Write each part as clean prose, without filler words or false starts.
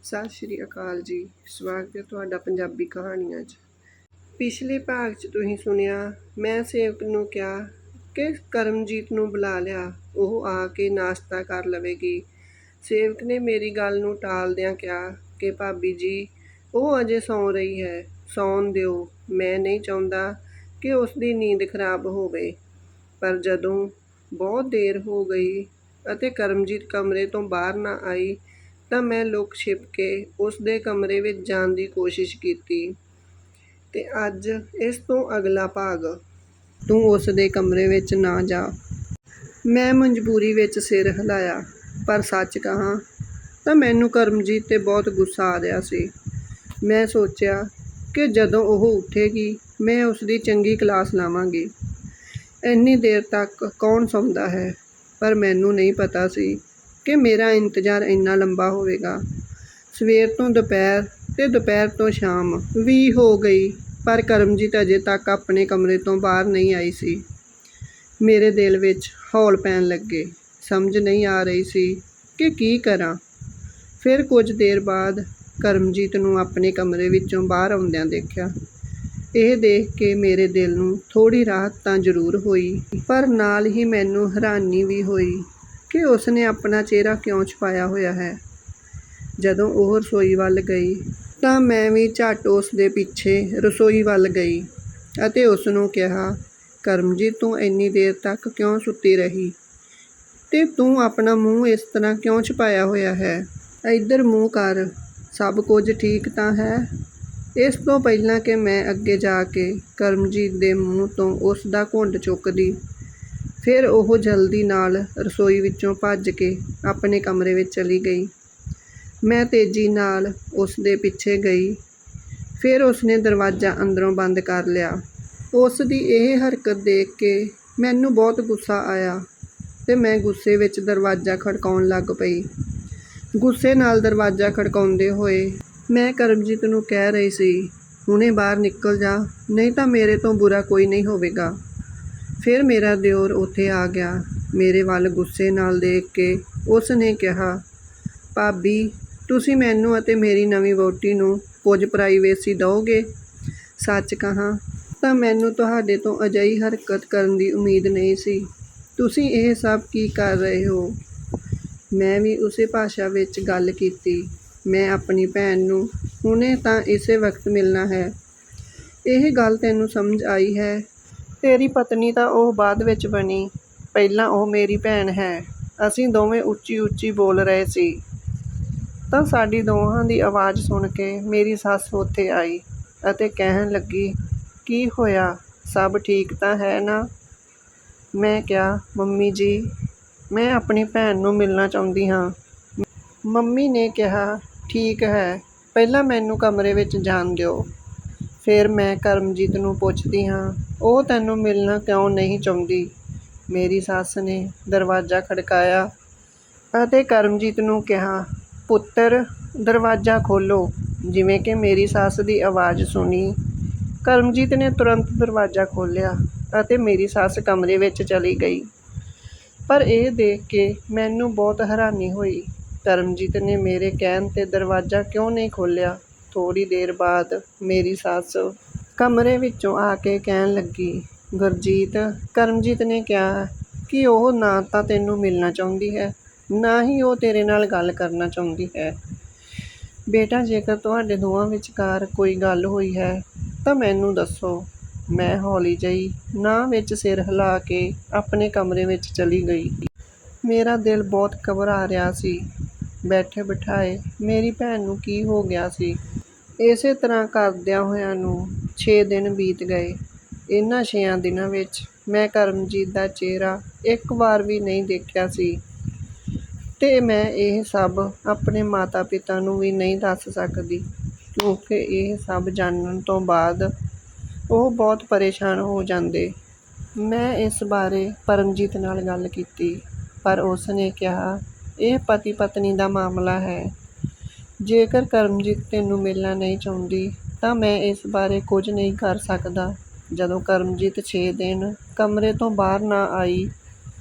ਸਤਿ ਸ਼੍ਰੀ ਅਕਾਲ ਜੀ। ਸਵਾਗਤ ਹੈ ਤੁਹਾਡਾ ਪੰਜਾਬੀ ਕਹਾਣੀਆਂ 'ਚ। ਪਿਛਲੇ ਭਾਗ 'ਚ ਤੁਸੀਂ ਸੁਣਿਆ, ਮੈਂ ਸੇਵਕ ਨੂੰ ਕਿਹਾ ਕਿ ਕਰਮਜੀਤ ਨੂੰ ਬੁਲਾ ਲਿਆ, ਉਹ ਆ ਕੇ ਨਾਸ਼ਤਾ ਕਰ ਲਵੇਗੀ। ਸੇਵਕ ਨੇ ਮੇਰੀ ਗੱਲ ਨੂੰ ਟਾਲਦਿਆਂ ਕਿਹਾ ਕਿ ਭਾਬੀ ਜੀ, ਉਹ ਅਜੇ ਸੌਂ ਰਹੀ ਹੈ, ਸੌਣ ਦਿਓ। ਮੈਂ ਨਹੀਂ ਚਾਹੁੰਦਾ ਕਿ ਉਸ ਦੀ ਨੀਂਦ ਖਰਾਬ ਹੋਵੇ। ਪਰ ਜਦੋਂ ਬਹੁਤ ਦੇਰ ਹੋ ਗਈ ਅਤੇ ਕਰਮਜੀਤ ਕਮਰੇ ਤੋਂ ਬਾਹਰ ਨਾ ਆਈ ਤਾਂ ਮੈਂ ਲੁਕ ਛਿਪ ਕੇ ਉਸ ਦੇ ਕਮਰੇ ਵਿੱਚ ਜਾਣ ਦੀ ਕੋਸ਼ਿਸ਼ ਕੀਤੀ। ਤੇ ਅੱਜ ਇਸ ਤੋਂ ਅਗਲਾ ਭਾਗ, ਤੂੰ ਉਸ ਦੇ ਕਮਰੇ ਵਿੱਚ ਨਾ ਜਾ। ਮੈਂ ਮਜਬੂਰੀ ਵਿੱਚ ਸਿਰ ਹਿਲਾਇਆ। ਪਰ ਸੱਚ ਕਹਾਂ ਤਾਂ ਮੈਨੂੰ ਕਰਮਜੀਤ 'ਤੇ ਬਹੁਤ ਗੁੱਸਾ ਆ ਰਿਹਾ ਸੀ। ਮੈਂ ਸੋਚਿਆ ਕਿ ਜਦੋਂ ਉਹ ਉੱਠੇਗੀ ਮੈਂ ਉਸ ਦੀ ਚੰਗੀ ਕਲਾਸ ਲਾਵਾਂਗੀ। ਇੰਨੀ ਦੇਰ ਤੱਕ ਕੌਣ ਸੌਂਦਾ ਹੈ? ਪਰ ਮੈਨੂੰ ਨਹੀਂ ਪਤਾ ਸੀ ਕਿ ਮੇਰਾ ਇੰਤਜ਼ਾਰ ਇੰਨਾ ਲੰਬਾ ਹੋਵੇਗਾ। ਸਵੇਰ ਤੋਂ ਦੁਪਹਿਰ ਤੇ ਦੁਪਹਿਰ ਤੋਂ ਸ਼ਾਮ ਵੀ ਹੋ ਗਈ, ਪਰ ਕਰਮਜੀਤ ਅਜੇ ਤੱਕ ਆਪਣੇ ਕਮਰੇ ਤੋਂ ਬਾਹਰ ਨਹੀਂ ਆਈ ਸੀ। ਮੇਰੇ ਦਿਲ ਵਿੱਚ ਹੌਲ ਪੈਣ ਲੱਗੇ। ਸਮਝ ਨਹੀਂ ਆ ਰਹੀ ਸੀ ਕਿ ਕੀ ਕਰਾਂ। ਫਿਰ ਕੁਝ ਦੇਰ ਬਾਅਦ ਕਰਮਜੀਤ ਨੂੰ ਆਪਣੇ ਕਮਰੇ ਵਿੱਚੋਂ ਬਾਹਰ ਆਉਂਦਿਆਂ ਦੇਖਿਆ। ਇਹ ਦੇਖ ਕੇ ਮੇਰੇ ਦਿਲ ਨੂੰ ਥੋੜ੍ਹੀ ਰਾਹਤ ਤਾਂ ਜ਼ਰੂਰ ਹੋਈ, ਪਰ ਨਾਲ ਹੀ ਮੈਨੂੰ ਹੈਰਾਨੀ ਵੀ ਹੋਈ ਕਿ ਉਸਨੇ ਆਪਣਾ ਚਿਹਰਾ ਕਿਉਂ ਛੁਪਾਇਆ ਹੋਇਆ ਹੈ। ਜਦੋਂ ਉਹ ਰਸੋਈ ਵੱਲ ਗਈ ਤਾਂ ਮੈਂ ਵੀ ਝੱਟ ਉਸ ਦੇ ਪਿੱਛੇ ਰਸੋਈ ਵੱਲ ਗਈ ਅਤੇ ਉਸ ਨੂੰ ਕਿਹਾ, ਕਰਮਜੀਤ, ਤੂੰ ਇੰਨੀ ਦੇਰ ਤੱਕ ਕਿਉਂ ਸੁੱਤੀ ਰਹੀ ਤੇ ਤੂੰ ਆਪਣਾ ਮੂੰਹ ਇਸ ਤਰ੍ਹਾਂ ਕਿਉਂ ਛੁਪਾਇਆ ਹੋਇਆ ਹੈ? ਇੱਧਰ ਮੂੰਹ ਕਰ, ਸਭ ਕੁਝ ਠੀਕ ਤਾਂ ਹੈ? ਇਸ ਤੋਂ ਪਹਿਲਾਂ ਕਿ ਮੈਂ ਅੱਗੇ ਜਾ ਕੇ ਕਰਮਜੀਤ ਦੇ ਮੂੰਹ ਤੋਂ ਉਸ ਦਾ ਘੁੰਡ ਚੁੱਕਦੀ, ਫਿਰ ਉਹ ਜਲਦੀ ਨਾਲ ਰਸੋਈ ਵਿੱਚੋਂ ਭੱਜ ਕੇ ਆਪਣੇ ਕਮਰੇ ਵਿੱਚ ਚਲੀ ਗਈ। ਮੈਂ ਤੇਜ਼ੀ ਨਾਲ ਉਸ ਦੇ ਪਿੱਛੇ ਗਈ। ਫਿਰ ਉਸਨੇ ਦਰਵਾਜ਼ਾ ਅੰਦਰੋਂ ਬੰਦ ਕਰ ਲਿਆ। ਉਸ ਦੀ ਇਹ ਹਰਕਤ ਦੇਖ ਕੇ ਮੈਨੂੰ ਬਹੁਤ ਗੁੱਸਾ ਆਇਆ ਤੇ ਮੈਂ ਗੁੱਸੇ ਵਿੱਚ ਦਰਵਾਜ਼ਾ ਖੜਕਾਉਣ ਲੱਗ ਪਈ। ਗੁੱਸੇ ਨਾਲ ਦਰਵਾਜ਼ਾ ਖੜਕਾਉਂਦੇ ਹੋਏ ਮੈਂ ਕਰਮਜੀਤ ਨੂੰ ਕਹਿ ਰਹੀ ਸੀ, ਹੁਣੇ ਬਾਹਰ ਨਿਕਲ ਜਾ, ਨਹੀਂ ਤਾਂ ਮੇਰੇ ਤੋਂ ਬੁਰਾ ਕੋਈ ਨਹੀਂ ਹੋਵੇਗਾ। ਫਿਰ ਮੇਰਾ ਦਿਓਰ ਉੱਥੇ ਆ ਗਿਆ। ਮੇਰੇ ਵੱਲ ਗੁੱਸੇ ਨਾਲ ਦੇਖ ਕੇ ਉਸ ਨੇ ਕਿਹਾ, ਭਾਬੀ, ਤੁਸੀਂ ਮੈਨੂੰ ਅਤੇ ਮੇਰੀ ਨਵੀਂ ਵਹੁਟੀ ਨੂੰ ਕੁਝ ਪ੍ਰਾਈਵੇਸੀ ਦਿਓਗੇ? ਸੱਚ ਕਹਾਂ ਤਾਂ ਮੈਨੂੰ ਤੁਹਾਡੇ ਤੋਂ ਅਜਿਹੀ ਹਰਕਤ ਕਰਨ ਦੀ ਉਮੀਦ ਨਹੀਂ ਸੀ। ਤੁਸੀਂ ਇਹ ਸਭ ਕੀ ਕਰ ਰਹੇ ਹੋ? ਮੈਂ ਵੀ ਉਸੇ ਭਾਸ਼ਾ ਵਿੱਚ ਗੱਲ ਕੀਤੀ। ਮੈਂ ਆਪਣੀ ਭੈਣ ਨੂੰ ਹੁਣੇ ਤਾਂ ਇਸੇ ਵਕਤ ਮਿਲਣਾ ਹੈ। ਇਹ ਗੱਲ ਤੈਨੂੰ ਸਮਝ ਆਈ ਹੈ? ਤੇਰੀ ਪਤਨੀ ਤਾਂ ਉਹ ਬਾਅਦ ਵਿੱਚ ਬਣੀ, ਪਹਿਲਾਂ ਉਹ ਮੇਰੀ ਭੈਣ ਹੈ। ਅਸੀਂ ਦੋਵੇਂ ਉੱਚੀ ਉੱਚੀ ਬੋਲ ਰਹੇ ਸੀ ਤਾਂ ਸਾਡੀ ਦੋਹਾਂ ਦੀ ਆਵਾਜ਼ ਸੁਣ ਕੇ ਮੇਰੀ ਸੱਸ ਉੱਥੇ ਆਈ ਅਤੇ ਕਹਿਣ ਲੱਗੀ, ਕੀ ਹੋਇਆ, ਸਭ ਠੀਕ ਤਾਂ ਹੈ ਨਾ? ਮੈਂ ਕਿਹਾ, ਮੰਮੀ ਜੀ, ਮੈਂ ਆਪਣੀ ਭੈਣ ਨੂੰ ਮਿਲਣਾ ਚਾਹੁੰਦੀ ਹਾਂ। ਮੰਮੀ ਨੇ ਕਿਹਾ, ਠੀਕ ਹੈ, ਪਹਿਲਾਂ ਮੈਨੂੰ ਕਮਰੇ ਵਿੱਚ ਜਾਣ ਦਿਓ। ਫਿਰ ਮੈਂ ਕਰਮਜੀਤ ਨੂੰ ਪੁੱਛਦੀ ਹਾਂ, ਉਹ ਤੈਨੂੰ ਮਿਲਣਾ ਕਿਉਂ ਨਹੀਂ ਚਾਹੁੰਦੀ? ਮੇਰੀ ਸੱਸ ਨੇ ਦਰਵਾਜ਼ਾ ਖੜਕਾਇਆ ਅਤੇ ਕਰਮਜੀਤ ਨੂੰ ਕਿਹਾ, ਪੁੱਤਰ, ਦਰਵਾਜ਼ਾ ਖੋਲ੍ਹੋ। ਜਿਵੇਂ ਕਿ ਮੇਰੀ ਸੱਸ ਦੀ ਆਵਾਜ਼ ਸੁਣੀ, ਕਰਮਜੀਤ ਨੇ ਤੁਰੰਤ ਦਰਵਾਜ਼ਾ ਖੋਲ੍ਹਿਆ ਅਤੇ ਮੇਰੀ ਸੱਸ ਕਮਰੇ ਵਿੱਚ ਚਲੀ ਗਈ। ਪਰ ਇਹ ਦੇਖ ਕੇ ਮੈਨੂੰ ਬਹੁਤ ਹੈਰਾਨੀ ਹੋਈ, ਕਰਮਜੀਤ ਨੇ ਮੇਰੇ ਕਹਿਣ 'ਤੇ ਦਰਵਾਜ਼ਾ ਕਿਉਂ ਨਹੀਂ ਖੋਲ੍ਹਿਆ। ਥੋੜ੍ਹੀ ਦੇਰ ਬਾਅਦ ਮੇਰੀ ਸੱਸ ਕਮਰੇ ਵਿੱਚੋਂ ਆ ਕੇ ਕਹਿਣ ਲੱਗੀ, ਗੁਰਜੀਤ, ਕਰਮਜੀਤ ਨੇ ਕਿਹਾ ਕਿ ਉਹ ਨਾ ਤਾਂ ਤੈਨੂੰ ਮਿਲਣਾ ਚਾਹੁੰਦੀ ਹੈ, ਨਾ ਹੀ ਉਹ ਤੇਰੇ ਨਾਲ ਗੱਲ ਕਰਨਾ ਚਾਹੁੰਦੀ ਹੈ। ਬੇਟਾ, ਜੇਕਰ ਤੁਹਾਡੇ ਦੋਵਾਂ ਵਿਚਕਾਰ ਕੋਈ ਗੱਲ ਹੋਈ ਹੈ ਤਾਂ ਮੈਨੂੰ ਦੱਸੋ। ਮੈਂ ਹੌਲੀ ਜਿਹੀ ਨਾ ਵਿੱਚ ਸਿਰ ਹਿਲਾ ਕੇ ਆਪਣੇ ਕਮਰੇ ਵਿੱਚ ਚਲੀ ਗਈ। ਮੇਰਾ ਦਿਲ ਬਹੁਤ ਘਬਰਾ ਰਿਹਾ ਸੀ। ਬੈਠੇ ਬਿਠਾਏ ਮੇਰੀ ਭੈਣ ਨੂੰ ਕੀ ਹੋ ਗਿਆ ਸੀ? ਇਸੇ ਤਰ੍ਹਾਂ ਕਰਦਿਆਂ ਹੋਇਆਂ ਨੂੰ 6 ਦਿਨ ਬੀਤ ਗਏ। ਇਹਨਾਂ 6 ਦਿਨਾਂ ਵਿੱਚ ਮੈਂ ਕਰਮਜੀਤ ਦਾ ਚਿਹਰਾ ਇੱਕ ਵਾਰ ਵੀ ਨਹੀਂ ਦੇਖਿਆ ਸੀ ਤੇ ਮੈਂ ਇਹ ਸਭ ਆਪਣੇ ਮਾਤਾ ਪਿਤਾ ਨੂੰ ਵੀ ਨਹੀਂ ਦੱਸ ਸਕਦੀ, ਕਿਉਂਕਿ ਇਹ ਸਭ ਜਾਣਨ ਤੋਂ ਬਾਅਦ ਉਹ ਬਹੁਤ ਪਰੇਸ਼ਾਨ ਹੋ ਜਾਂਦੇ। ਮੈਂ ਇਸ ਬਾਰੇ ਪਰਮਜੀਤ ਨਾਲ ਗੱਲ ਕੀਤੀ, ਪਰ ਉਸ ਨੇ ਕਿਹਾ, ਇਹ ਪਤੀ ਪਤਨੀ ਦਾ ਮਾਮਲਾ ਹੈ। ਜੇਕਰ ਕਰਮਜੀਤ ਤੈਨੂੰ ਮਿਲਣਾ ਨਹੀਂ ਚਾਹੁੰਦੀ ਤਾਂ ਮੈਂ ਇਸ ਬਾਰੇ ਕੁਝ ਨਹੀਂ ਕਰ ਸਕਦਾ। ਜਦੋਂ ਕਰਮਜੀਤ 6 ਦਿਨ ਕਮਰੇ ਤੋਂ ਬਾਹਰ ਨਾ ਆਈ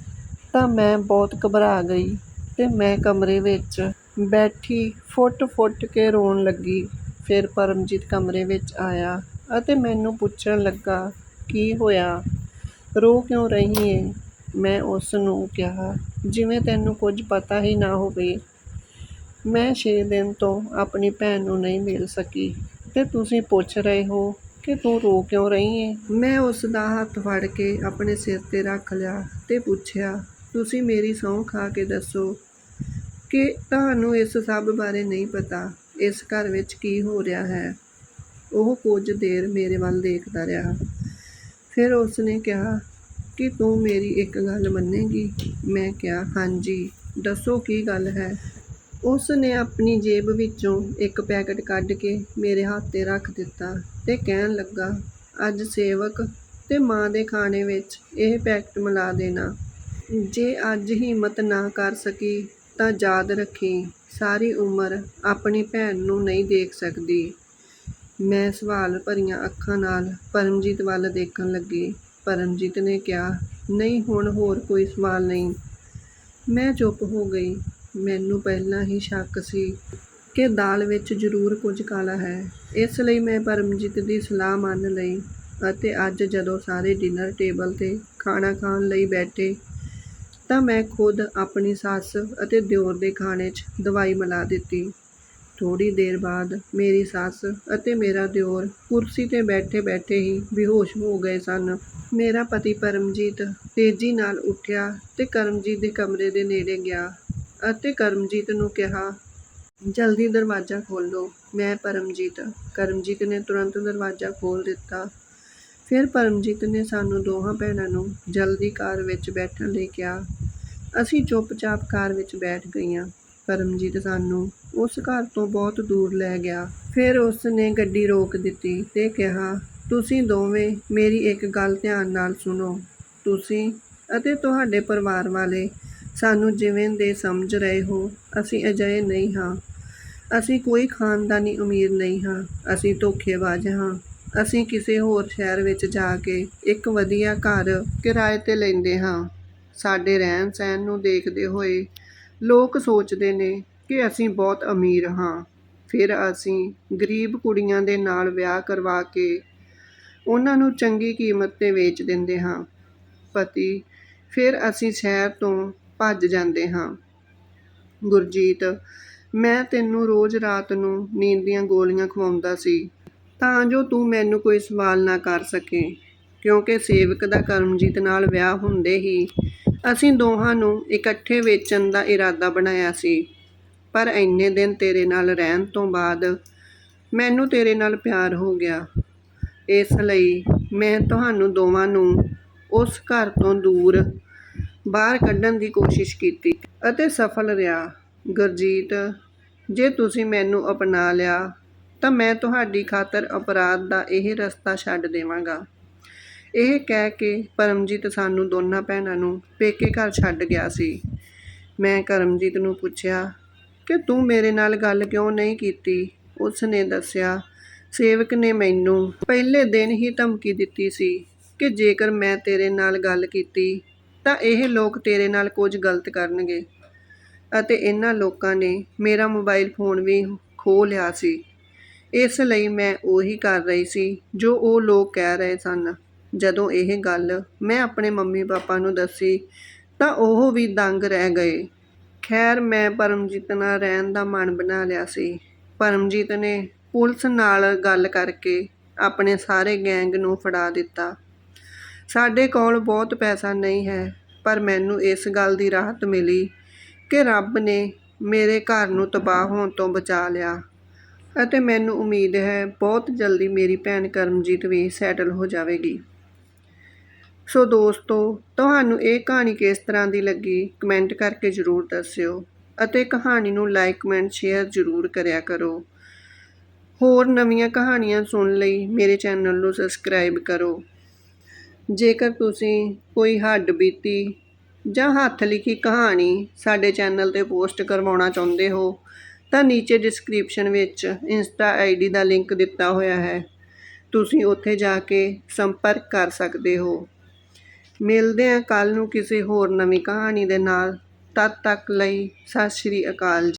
ਤਾਂ ਮੈਂ ਬਹੁਤ ਘਬਰਾ ਗਈ ਤੇ ਮੈਂ ਕਮਰੇ ਵਿੱਚ ਬੈਠੀ ਫੁੱਟ-ਫੁੱਟ ਕੇ ਰੋਣ ਲੱਗੀ। ਫਿਰ ਪਰਮਜੀਤ ਕਮਰੇ ਵਿੱਚ ਆਇਆ ਅਤੇ ਮੈਨੂੰ ਪੁੱਛਣ ਲੱਗਾ, ਕੀ ਹੋਇਆ? ਰੋ ਕਿਉਂ ਰਹੀ ਏਂ? ਮੈਂ ਉਸ ਨੂੰ ਕਿਹਾ, ਜਿਵੇਂ ਤੈਨੂੰ ਕੁਝ ਪਤਾ ਹੀ ਨਾ ਹੋਵੇ। ਮੈਂ 6 ਦਿਨ ਤੋਂ ਆਪਣੀ ਭੈਣ ਨੂੰ ਨਹੀਂ ਮਿਲ ਸਕੀ ਤੇ ਤੁਸੀਂ ਪੁੱਛ ਰਹੇ ਹੋ ਕਿ ਤੂੰ ਰੋ ਕਿਉਂ ਰਹੀ ਏਂ? ਮੈਂ ਉਸ ਦਾ ਹੱਥ ਫੜ ਕੇ ਆਪਣੇ ਸਿਰ 'ਤੇ ਰੱਖ ਲਿਆ ਤੇ ਪੁੱਛਿਆ, ਤੁਸੀਂ ਮੇਰੀ ਸਹੁੰ ਖਾ ਕੇ ਦੱਸੋ ਕਿ ਤੁਹਾਨੂੰ ਇਸ ਸਭ ਬਾਰੇ ਨਹੀਂ ਪਤਾ। ਇਸ ਘਰ ਵਿੱਚ ਕੀ ਹੋ ਰਿਹਾ ਹੈ? ਉਹ ਕੁਝ ਦੇਰ ਮੇਰੇ ਵੱਲ ਦੇਖਦਾ ਰਿਹਾ। ਫਿਰ ਉਸ ਨੇ ਕਿਹਾ ਕਿ ਤੂੰ ਮੇਰੀ ਇੱਕ ਗੱਲ ਮੰਨੇਗੀ? ਮੈਂ ਕਿਹਾ, ਹਾਂਜੀ, ਦੱਸੋ ਕੀ ਗੱਲ ਹੈ? ਉਸ ਨੇ ਆਪਣੀ ਜੇਬ ਵਿੱਚੋਂ ਇੱਕ ਪੈਕਟ ਕੱਢ ਕੇ ਮੇਰੇ ਹੱਥ 'ਤੇ ਰੱਖ ਦਿੱਤਾ ਤੇ ਕਹਿਣ ਲੱਗਾ, ਅੱਜ ਸੇਵਕ ਤੇ ਮਾਂ ਦੇ ਖਾਣੇ ਵਿੱਚ ਇਹ ਪੈਕਟ ਮਿਲਾ ਦੇਣਾ। ਜੇ ਅੱਜ ਹਿੰਮਤ ਨਾ ਕਰ ਸਕੀ ਤਾਂ ਯਾਦ ਰੱਖੀਂ, ਸਾਰੀ ਉਮਰ ਆਪਣੀ ਭੈਣ ਨੂੰ ਨਹੀਂ ਦੇਖ ਸਕਦੀ। ਮੈਂ ਸਵਾਲ ਭਰੀਆਂ ਅੱਖਾਂ ਨਾਲ ਪਰਮਜੀਤ ਵੱਲ ਦੇਖਣ ਲੱਗੀ। ਪਰਮਜੀਤ ਨੇ ਕਿਹਾ, ਨਹੀਂ, ਹੁਣ ਹੋਰ ਕੋਈ ਸਵਾਲ ਨਹੀਂ। ਮੈਂ ਚੁੱਪ ਹੋ ਗਈ। ਮੈਨੂੰ ਪਹਿਲਾਂ ਹੀ ਸ਼ੱਕ ਸੀ ਕਿ ਦਾਲ ਵਿੱਚ ਜ਼ਰੂਰ ਕੁਝ ਕਾਲਾ ਹੈ। ਇਸ ਲਈ ਮੈਂ ਪਰਮਜੀਤ ਦੀ ਸਲਾਹ ਮੰਨ ਲਈ ਅਤੇ ਅੱਜ ਜਦੋਂ ਸਾਰੇ ਡਿਨਰ ਟੇਬਲ 'ਤੇ ਖਾਣਾ ਖਾਣ ਲਈ ਬੈਠੇ ਤਾਂ ਮੈਂ ਖੁਦ ਆਪਣੀ ਸੱਸ ਅਤੇ ਦਿਓਰ ਦੇ ਖਾਣੇ 'ਚ ਦਵਾਈ ਮਿਲਾ ਦਿੱਤੀ। ਥੋੜ੍ਹੀ ਦੇਰ ਬਾਅਦ ਮੇਰੀ ਸੱਸ ਅਤੇ ਮੇਰਾ ਦਿਓਰ ਕੁਰਸੀ 'ਤੇ ਬੈਠੇ-ਬੈਠੇ ਹੀ ਬੇਹੋਸ਼ ਹੋ ਗਏ ਸਨ। ਮੇਰਾ ਪਤੀ ਪਰਮਜੀਤ ਤੇਜ਼ੀ ਨਾਲ ਉੱਠਿਆ ਤੇ ਕਰਮਜੀਤ ਦੇ ਕਮਰੇ ਦੇ ਨੇੜੇ ਗਿਆ ਅਤੇ ਕਰਮਜੀਤ ਨੂੰ ਕਿਹਾ, ਜਲਦੀ ਦਰਵਾਜ਼ਾ ਖੋਲ੍ਹੋ। ਮੈਂ ਕਰਮਜੀਤ ਨੇ ਤੁਰੰਤ ਦਰਵਾਜ਼ਾ ਖੋਲ੍ਹ ਦਿੱਤਾ। ਫਿਰ ਪਰਮਜੀਤ ਨੇ ਸਾਨੂੰ ਦੋਹਾਂ ਭੈਣਾਂ ਨੂੰ ਜਲਦੀ ਕਾਰ ਵਿੱਚ ਬੈਠਣ ਲਈ ਕਿਹਾ। ਅਸੀਂ ਚੁੱਪ-ਚਾਪ ਕਾਰ ਵਿੱਚ ਬੈਠ ਗਈਆਂ। ਪਰਮਜੀਤ ਸਾਨੂੰ ਉਸ ਘਰ ਤੋਂ ਬਹੁਤ ਦੂਰ ਲੈ ਗਿਆ। ਫਿਰ ਉਸ ਨੇ ਗੱਡੀ ਰੋਕ ਦਿੱਤੀ ਤੇ ਕਿਹਾ, ਤੁਸੀਂ ਦੋਵੇਂ ਮੇਰੀ ਇੱਕ ਗੱਲ ਧਿਆਨ ਨਾਲ ਸੁਣੋ। ਤੁਸੀਂ ਅਤੇ ਤੁਹਾਡੇ ਪਰਿਵਾਰ ਵਾਲੇ ਸਾਨੂੰ ਜਿਵੇਂ ਦੇ ਸਮਝ ਰਹੇ ਹੋ, ਅਸੀਂ ਅਜਿਹੇ ਨਹੀਂ ਹਾਂ। ਅਸੀਂ ਕੋਈ ਖਾਨਦਾਨੀ ਅਮੀਰ ਨਹੀਂ ਹਾਂ। ਅਸੀਂ ਧੋਖੇਬਾਜ਼ ਹਾਂ। ਅਸੀਂ ਕਿਸੇ ਹੋਰ ਸ਼ਹਿਰ ਵਿੱਚ ਜਾ ਕੇ ਇੱਕ ਵਧੀਆ ਘਰ ਕਿਰਾਏ 'ਤੇ ਲੈਂਦੇ ਹਾਂ। ਸਾਡੇ ਰਹਿਣ-ਸਹਿਣ ਨੂੰ ਦੇਖਦੇ ਹੋਏ ਲੋਕ ਸੋਚਦੇ ਨੇ ਕਿ ਅਸੀਂ ਬਹੁਤ ਅਮੀਰ ਹਾਂ। ਫਿਰ ਅਸੀਂ ਗਰੀਬ ਕੁੜੀਆਂ ਦੇ ਨਾਲ ਵਿਆਹ ਕਰਵਾ ਕੇ ਉਹਨਾਂ ਨੂੰ ਚੰਗੀ ਕੀਮਤ 'ਤੇ ਵੇਚ ਦਿੰਦੇ ਹਾਂ। ਪਤੀ, ਫਿਰ ਅਸੀਂ ਸ਼ਹਿਰ ਤੋਂ ਭੱਜ ਜਾਂਦੇ ਹਾਂ। ਗੁਰਜੀਤ, ਮੈਂ ਤੈਨੂੰ ਰੋਜ਼ ਰਾਤ ਨੂੰ ਨੀਂਦ ਦੀਆਂ ਗੋਲੀਆਂ ਖਵਾਉਂਦਾ ਸੀ ਤਾਂ ਜੋ ਤੂੰ ਮੈਨੂੰ ਕੋਈ ਸਵਾਲ ਨਾ ਕਰ ਸਕੇ, ਕਿਉਂਕਿ ਸੇਵਕ ਦਾ ਕਰਮਜੀਤ ਨਾਲ ਵਿਆਹ ਹੁੰਦੇ ਹੀ ਅਸੀਂ ਦੋਹਾਂ ਨੂੰ ਇਕੱਠੇ ਵੇਚਣ ਦਾ ਇਰਾਦਾ ਬਣਾਇਆ ਸੀ। ਪਰ ਇੰਨੇ ਦਿਨ ਤੇਰੇ ਨਾਲ ਰਹਿਣ ਤੋਂ ਬਾਅਦ ਮੈਨੂੰ ਤੇਰੇ ਨਾਲ ਪਿਆਰ ਹੋ ਗਿਆ। ਇਸ ਲਈ ਮੈਂ ਤੁਹਾਨੂੰ ਦੋਵਾਂ ਨੂੰ ਉਸ ਘਰ ਤੋਂ ਦੂਰ ਬਾਹਰ ਕੱਢਣ ਦੀ ਕੋਸ਼ਿਸ਼ ਕੀਤੀ ਅਤੇ ਸਫਲ ਰਿਹਾ। ਗੁਰਜੀਤ, ਜੇ ਤੁਸੀਂ ਮੈਨੂੰ ਅਪਣਾ ਲਿਆ ਤਾਂ ਮੈਂ ਤੁਹਾਡੀ ਖਾਤਰ ਅਪਰਾਧ ਦਾ ਇਹ ਰਸਤਾ ਛੱਡ ਦੇਵਾਂਗਾ। ਇਹ ਕਹਿ ਕੇ ਪਰਮਜੀਤ ਸਾਨੂੰ ਦੋਨਾਂ ਭੈਣਾਂ ਨੂੰ ਪੇਕੇ ਘਰ ਛੱਡ ਗਿਆ ਸੀ। ਮੈਂ ਕਰਮਜੀਤ ਨੂੰ ਪੁੱਛਿਆ ਕਿ ਤੂੰ ਮੇਰੇ ਨਾਲ ਗੱਲ ਕਿਉਂ ਨਹੀਂ ਕੀਤੀ? ਉਸ ਨੇ ਦੱਸਿਆ, ਸੇਵਕ ਨੇ ਮੈਨੂੰ ਪਹਿਲੇ ਦਿਨ ਹੀ ਧਮਕੀ ਦਿੱਤੀ ਸੀ ਕਿ ਜੇਕਰ ਮੈਂ ਤੇਰੇ ਨਾਲ ਗੱਲ ਕੀਤੀ ਤਾਂ ਇਹ ਲੋਕ ਤੇਰੇ ਨਾਲ ਕੁਝ ਗਲਤ ਕਰਨਗੇ ਅਤੇ ਇਹਨਾਂ ਲੋਕਾਂ ਨੇ ਮੇਰਾ ਮੋਬਾਈਲ ਫੋਨ ਵੀ ਖੋਹ ਲਿਆ ਸੀ। ਇਸ ਲਈ ਮੈਂ ਉਹੀ ਕਰ ਰਹੀ ਸੀ ਜੋ ਉਹ ਲੋਕ ਕਹਿ ਰਹੇ ਸਨ। ਜਦੋਂ ਇਹ ਗੱਲ ਮੈਂ ਆਪਣੇ ਮੰਮੀ-ਪਾਪਾ ਨੂੰ ਦੱਸੀ ਤਾਂ ਉਹ ਵੀ ਦੰਗ ਰਹਿ ਗਏ। ਖੈਰ, ਮੈਂ ਪਰਮਜੀਤ ਨਾਲ ਰਹਿਣ ਦਾ ਮਨ ਬਣਾ ਲਿਆ ਸੀ। ਪਰਮਜੀਤ ਨੇ ਪੁਲਿਸ ਨਾਲ ਗੱਲ ਕਰਕੇ ਆਪਣੇ ਸਾਰੇ ਗੈਂਗ ਨੂੰ ਫੜਾ ਦਿੱਤਾ। ਸਾਡੇ ਕੋਲ ਬਹੁਤ ਪੈਸਾ ਨਹੀਂ ਹੈ, ਪਰ ਮੈਨੂੰ ਇਸ ਗੱਲ ਦੀ ਰਾਹਤ ਮਿਲੀ ਕਿ ਰੱਬ ਨੇ ਮੇਰੇ ਘਰ ਨੂੰ ਤਬਾਹ ਹੋਣ ਤੋਂ ਬਚਾ ਲਿਆ ਅਤੇ ਮੈਨੂੰ ਉਮੀਦ ਹੈ ਬਹੁਤ ਜਲਦੀ ਮੇਰੀ ਭੈਣ ਕਰਮਜੀਤ ਵੀ ਸੈਟਲ ਹੋ ਜਾਵੇਗੀ। ਸੋ ਦੋਸਤੋ, ਤੁਹਾਨੂੰ ਇਹ ਕਹਾਣੀ ਕਿਸ ਤਰ੍ਹਾਂ ਦੀ ਲੱਗੀ ਕਮੈਂਟ ਕਰਕੇ ਜ਼ਰੂਰ ਦੱਸਿਓ ਅਤੇ ਕਹਾਣੀ ਨੂੰ ਲਾਈਕ, ਕਮੈਂਟ, ਸ਼ੇਅਰ ਜ਼ਰੂਰ ਕਰਿਆ ਕਰੋ। ਹੋਰ ਨਵੀਆਂ ਕਹਾਣੀਆਂ ਸੁਣਨ ਲਈ ਮੇਰੇ ਚੈਨਲ ਨੂੰ ਸਬਸਕ੍ਰਾਈਬ ਕਰੋ। ਜੇਕਰ ਤੁਸੀਂ ਕੋਈ ਹੱਡਬੀਤੀ ਜਾਂ ਹੱਥ ਲਿਖੀ ਕਹਾਣੀ ਸਾਡੇ ਚੈਨਲ 'ਤੇ ਪੋਸਟ ਕਰਵਾਉਣਾ ਚਾਹੁੰਦੇ ਹੋ ਤਾਂ ਨੀਚੇ ਡਿਸਕ੍ਰਿਪਸ਼ਨ ਵਿੱਚ ਇੰਸਟਾ ID ਦਾ ਲਿੰਕ ਦਿੱਤਾ ਹੋਇਆ ਹੈ। ਤੁਸੀਂ ਉੱਥੇ ਜਾ ਕੇ ਸੰਪਰਕ ਕਰ ਸਕਦੇ ਹੋ। ਮਿਲਦੇ ਹਾਂ ਕੱਲ੍ਹ ਨੂੰ ਕਿਸੇ ਹੋਰ ਨਵੀਂ ਕਹਾਣੀ ਦੇ ਨਾਲ। ਤਦ ਤੱਕ ਲਈ ਸਤਿ ਸ਼੍ਰੀ ਅਕਾਲ ਜੀ।